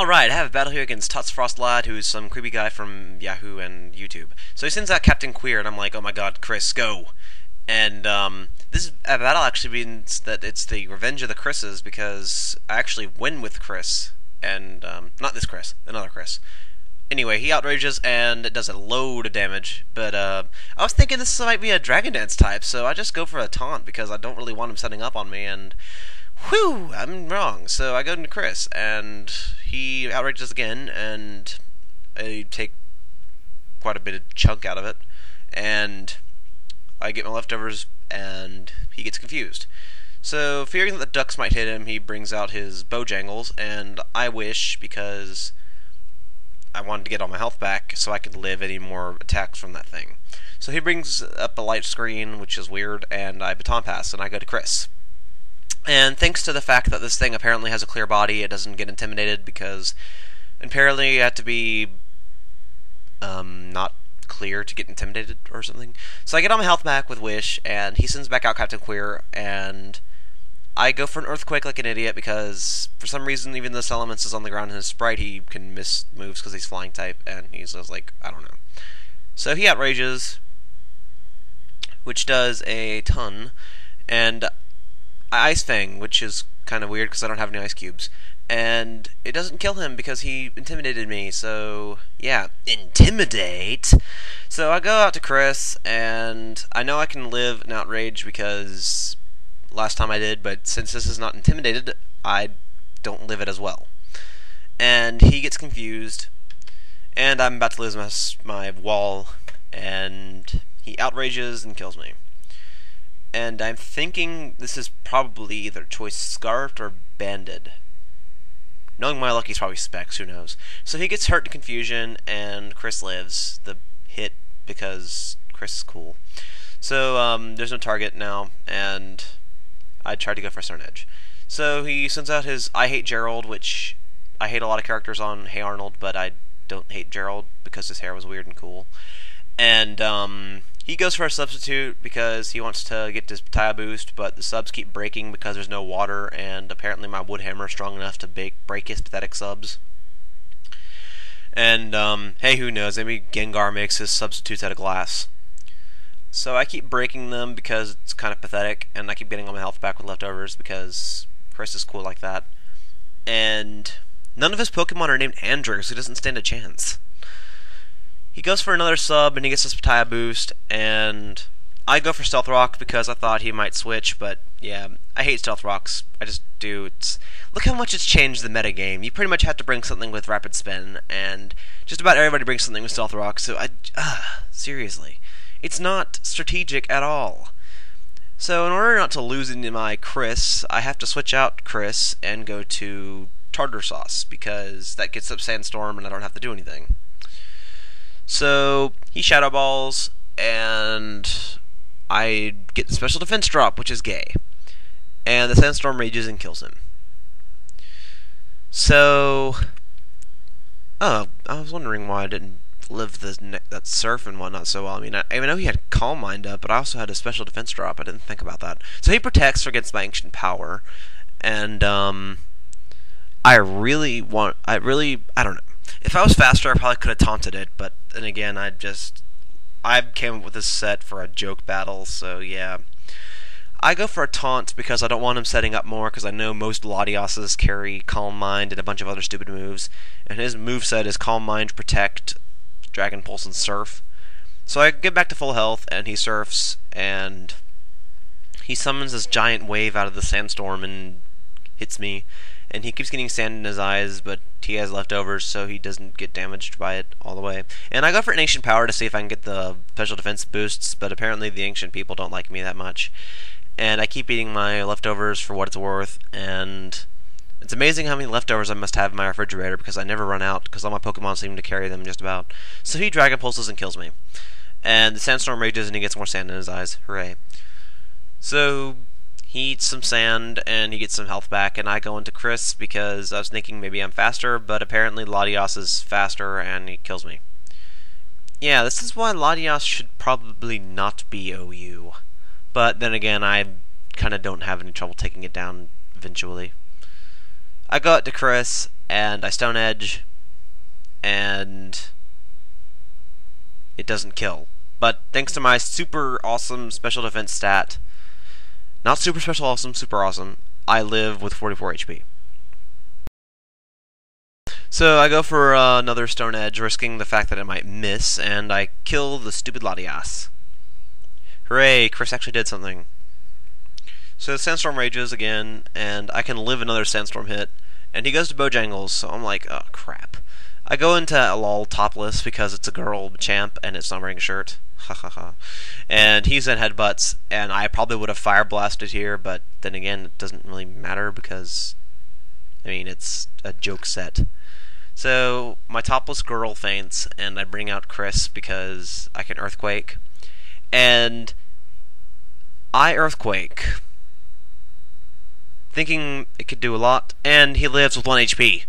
Alright, I have a battle here against Tots Frostlad, who's some creepy guy from Yahoo and YouTube. So he sends out Captain Queer, and I'm like, oh my god, Chris, go! And, this battle actually means that it's the revenge of the Chris's, because I actually win with Chris. And, not this Chris, another Chris. Anyway, he outrages, and it does a load of damage, but, I was thinking this might be a Dragon Dance type, so I just go for a taunt, because I don't really want him setting up on me, and whew, I'm wrong. So I go to Chris, and he outrages again, and I take quite a bit of chunk out of it, and I get my leftovers, and he gets confused. So, fearing that the ducks might hit him, he brings out his Bojangles, and I wish, because I wanted to get all my health back so I could live any more attacks from that thing. So he brings up a light screen, which is weird, and I baton pass, and I go to Chris. And thanks to the fact that this thing apparently has a clear body, it doesn't get intimidated, because apparently you have to be not clear to get intimidated or something. So I get all my health back with Wish, and he sends back out Captain Queer, and I go for an Earthquake like an idiot, because for some reason, even though this Elements is on the ground in his sprite, he can miss moves because he's flying type, and he's just like, I don't know. So he outrages, which does a ton, and Ice Fang, which is kind of weird because I don't have any ice cubes. And it doesn't kill him because he intimidated me, so yeah, intimidate! So I go out to Chris, and I know I can live an outrage because last time I did, but since this is not intimidated, I don't live it as well. And he gets confused, and I'm about to lose my wall, and he outrages and kills me. And I'm thinking this is probably either Choice Scarfed or Banded. Knowing my luck, he's probably Specs, who knows. So he gets hurt in confusion, and Chris lives the hit because Chris is cool. So there's no target now, and I tried to go for a Stern Edge. So he sends out his I Hate Gerald, which I hate a lot of characters on Hey Arnold, but I don't hate Gerald because his hair was weird and cool. And he goes for a substitute because he wants to get his tire boost, but the subs keep breaking because there's no water, and apparently my wood hammer is strong enough to break his pathetic subs. And, hey, who knows, maybe Gengar makes his substitutes out of glass. So I keep breaking them because it's kind of pathetic, and I keep getting all my health back with leftovers because Chris is cool like that. And none of his Pokemon are named Andrew, so he doesn't stand a chance. He goes for another sub, and he gets his Pataya boost, and I go for Stealth Rock because I thought he might switch, but yeah, I hate Stealth Rocks. I just do. Look how much it's changed the metagame. You pretty much have to bring something with Rapid Spin, and just about everybody brings something with Stealth Rock, so seriously. It's not strategic at all. So in order not to lose into my Chris, I have to switch out Chris and go to Tartar Sauce, because that gets up Sandstorm and I don't have to do anything. So he Shadow Balls, and I get the Special Defense drop, which is gay. And the Sandstorm rages and kills him. So, I was wondering why I didn't live that Surf and whatnot so well. I mean, I know he had Calm Mind up, but I also had a Special Defense drop. I didn't think about that. So he protects against my Ancient Power, and I don't know. If I was faster, I probably could have taunted it, but then again, I came up with this set for a joke battle, so yeah. I go for a taunt because I don't want him setting up more, because I know most Latioses carry Calm Mind and a bunch of other stupid moves, and his moveset is Calm Mind, Protect, Dragon Pulse, and Surf. So I get back to full health, and he surfs, and he summons this giant wave out of the Sandstorm and hits me, and he keeps getting sand in his eyes, but he has leftovers, so he doesn't get damaged by it all the way. And I go for an Ancient Power to see if I can get the Special Defense boosts, but apparently the Ancient people don't like me that much. And I keep eating my leftovers for what it's worth, and it's amazing how many leftovers I must have in my refrigerator, because I never run out, because all my Pokemon seem to carry them just about. So he Dragon Pulses and kills me. And the Sandstorm rages and he gets more sand in his eyes. Hooray. So he eats some sand, and he gets some health back, and I go into Chris because I was thinking maybe I'm faster, but apparently Latios is faster, and he kills me. Yeah, this is why Latios should probably not be OU. But then again, I kind of don't have any trouble taking it down eventually. I go out to Chris, and I Stone Edge, and it doesn't kill. But thanks to my super awesome special defense stat, not super special awesome, super awesome, I live with 44 HP. So I go for another Stone Edge, risking the fact that it might miss, and I kill the stupid Latias. Hooray, Chris actually did something. So Sandstorm rages again, and I can live another Sandstorm hit, and he goes to Bojangles, so I'm like, oh crap. I go into lol topless because it's a girl champ and it's not wearing a shirt. Ha ha ha. And he's in headbutts, and I probably would have fire blasted here, but then again, it doesn't really matter because, I mean, it's a joke set. So my topless girl faints, and I bring out Chris because I can Earthquake. And I Earthquake, thinking it could do a lot, and he lives with 1 HP.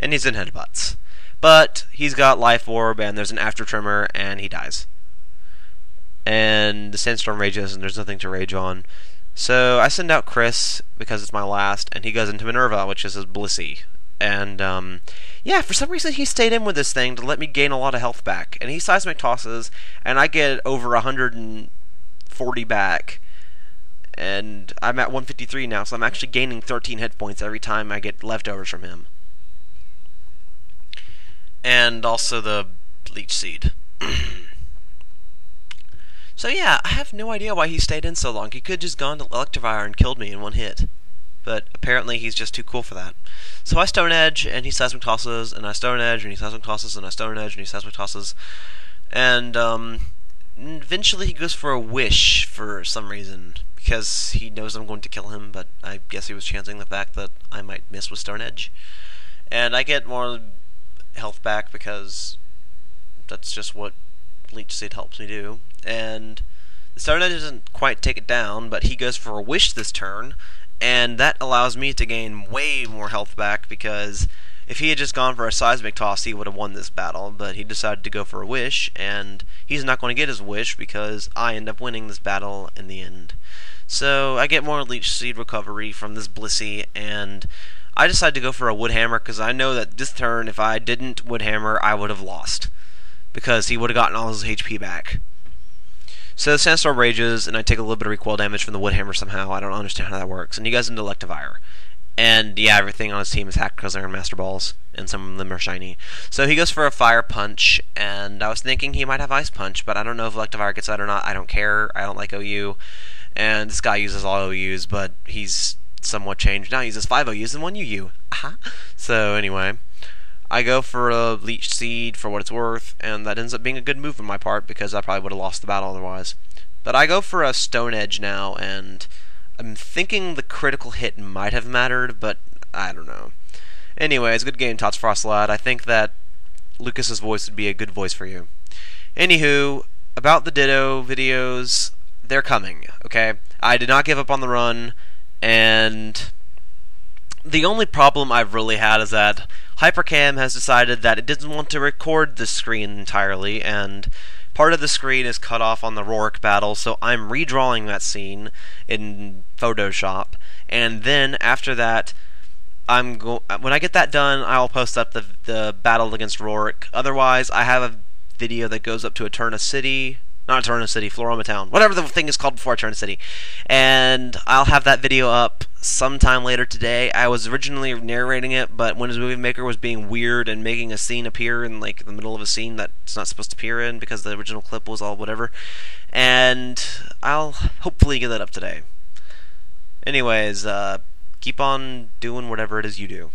And he's in headbutts. But he's got Life Orb, and there's an After Tremor, and he dies. And the Sandstorm rages, and there's nothing to rage on. So I send out Chris, because it's my last, and he goes into Minerva, which is his Blissey. And, yeah, for some reason he stayed in with this thing to let me gain a lot of health back. And he Seismic Tosses, and I get over 140 back. And I'm at 153 now, so I'm actually gaining 13 hit points every time I get leftovers from him. And also the Leech Seed. So yeah, I have no idea why he stayed in so long. He could have just gone to Electivire and killed me in one hit. But apparently he's just too cool for that. So I Stone Edge, and he Seismic Tosses, and I Stone Edge, and he Seismic Tosses, and I Stone Edge, and he Seismic Tosses. And eventually he goes for a Wish for some reason, because he knows I'm going to kill him, but I guess he was chancing the fact that I might miss with Stone Edge. And I get more health back because that's just what Leech Seed helps me do. And the Stone Edge doesn't quite take it down, but he goes for a Wish this turn, and that allows me to gain way more health back, because if he had just gone for a Seismic Toss, he would have won this battle, but he decided to go for a Wish, and he's not going to get his Wish because I end up winning this battle in the end. So I get more Leech Seed recovery from this Blissey, and I decided to go for a Wood Hammer because I know that this turn, if I didn't Wood Hammer, I would have lost, because he would have gotten all his HP back. So the Sandstorm rages, and I take a little bit of recoil damage from the Wood Hammer somehow. I don't understand how that works. And he goes into Electivire. And yeah, everything on his team is hacked because they're in Master Balls, and some of them are shiny. So he goes for a Fire Punch, and I was thinking he might have Ice Punch, but I don't know if Electivire gets that or not. I don't care. I don't like OU. And this guy uses all OUs, but he's somewhat changed. Now he uses 5 OUs and 1 UU. Aha. So anyway, I go for a Leech Seed for what it's worth, and that ends up being a good move on my part because I probably would have lost the battle otherwise. But I go for a Stone Edge now, and I'm thinking the critical hit might have mattered, but I don't know. Anyways, good game, Tots Frostlad. I think that Lucas's voice would be a good voice for you. Anywho, about the Ditto videos, they're coming, okay? I did not give up on the run, and the only problem I've really had is that Hypercam has decided that it doesn't want to record the screen entirely, and part of the screen is cut off on the Rourke battle, so I'm redrawing that scene in Photoshop, and then after that, when I get that done, I'll post up the battle against Rourke. Otherwise, I have a video that goes up to Eterna City. Not Eterna City, Floroma Town. Whatever the thing is called before Eterna City. And I'll have that video up sometime later today. I was originally narrating it, but when his Movie Maker was being weird and making a scene appear in like the middle of a scene that it's not supposed to appear in because the original clip was all whatever. And I'll hopefully get that up today. Anyways, keep on doing whatever it is you do.